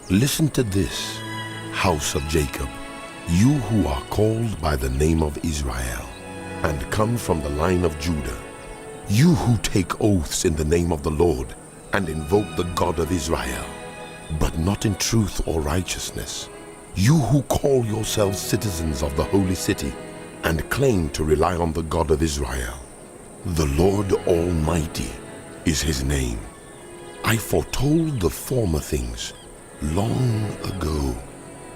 Listen to this, house of Jacob, you who are called by the name of Israel, and come from the line of Judah, you who take oaths in the name of the Lord, and invoke the God of Israel, but not in truth or righteousness, you who call yourselves citizens of the holy city, and claim to rely on the God of Israel. The Lord Almighty is his name. I foretold the former things long ago.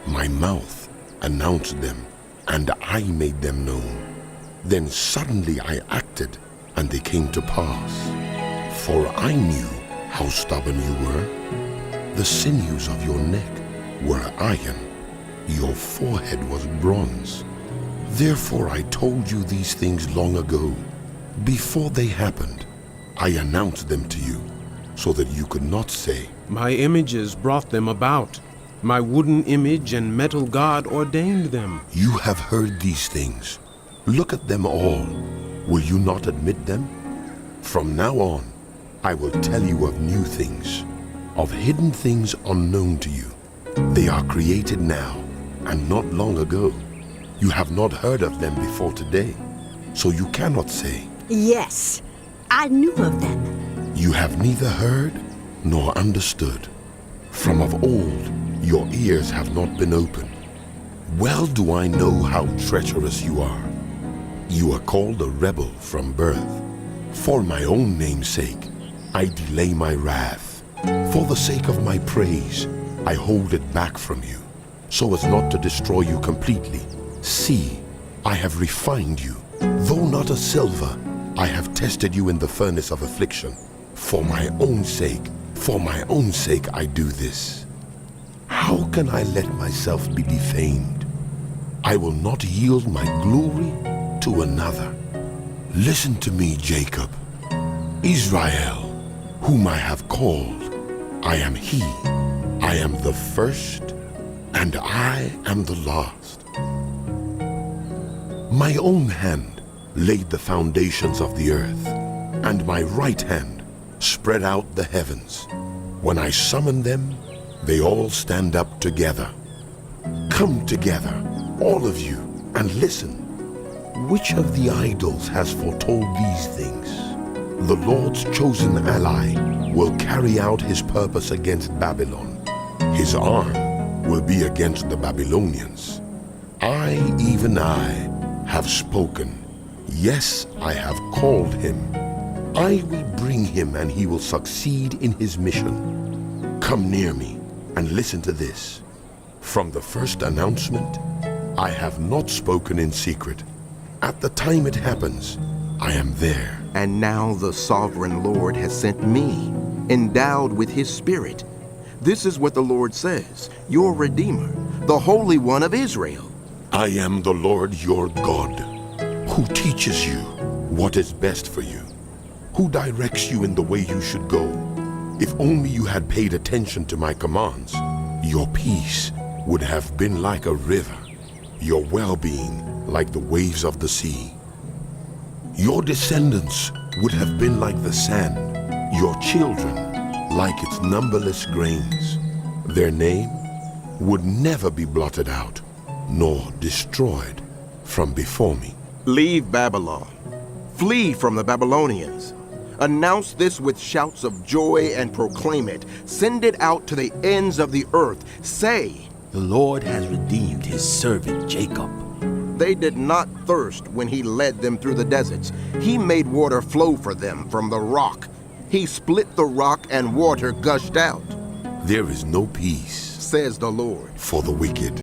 My mouth announced them, and I made them known. Then suddenly I acted, and they came to pass. For I knew how stubborn you were. The sinews of your neck were iron. Your forehead was bronze. Therefore I told you these things long ago. Before they happened, I announced them to you, so that you could not say, My images brought them about. My wooden image and metal god ordained them. You have heard these things. Look at them all. Will you not admit them? From now on, I will tell you of new things, of hidden things unknown to you. They are created now, and not long ago. You have not heard of them before today, so you cannot say, Yes, I knew of them. You have neither heard nor understood. From of old, your ears have not been opened. Well do I know how treacherous you are. You are called a rebel from birth. For my own name's sake, I delay my wrath. For the sake of my praise, I hold it back from you, so as not to destroy you completely. See, I have refined you. Though not as silver, I have tested you in the furnace of affliction. For my own sake I do this. How can I let myself be defamed? I will not yield my glory to another. Listen to me, Jacob. Israel, whom I have called, I am he. I am the first, and I am the last. My own hand laid the foundations of the earth, and my right hand spread out the heavens. When I summon them, they all stand up together. Come together, all of you, and listen. Which of the idols has foretold these things? The Lord's chosen ally will carry out his purpose against Babylon. His arm will be against the Babylonians. I, even I, have spoken. Yes, I have called him. I will bring him, and he will succeed in his mission. Come near me and listen to this. From the first announcement, I have not spoken in secret. At the time it happens, I am there. And now the sovereign Lord has sent me, endowed with his Spirit. This is what the Lord says, your Redeemer, the Holy One of Israel. I am the Lord your God, who teaches you what is best for you, who directs you in the way you should go. If only you had paid attention to my commands, your peace would have been like a river, your well-being like the waves of the sea. Your descendants would have been like the sand, your children like its numberless grains. Their name would never be blotted out, nor destroyed from before me. Leave Babylon. Flee from the Babylonians. Announce this with shouts of joy and proclaim it. Send it out to the ends of the earth. Say, The Lord has redeemed his servant Jacob. they did not thirst when he led them through the deserts. He made water flow for them from the rock. He split the rock and water gushed out. There is no peace, says the Lord, for the wicked.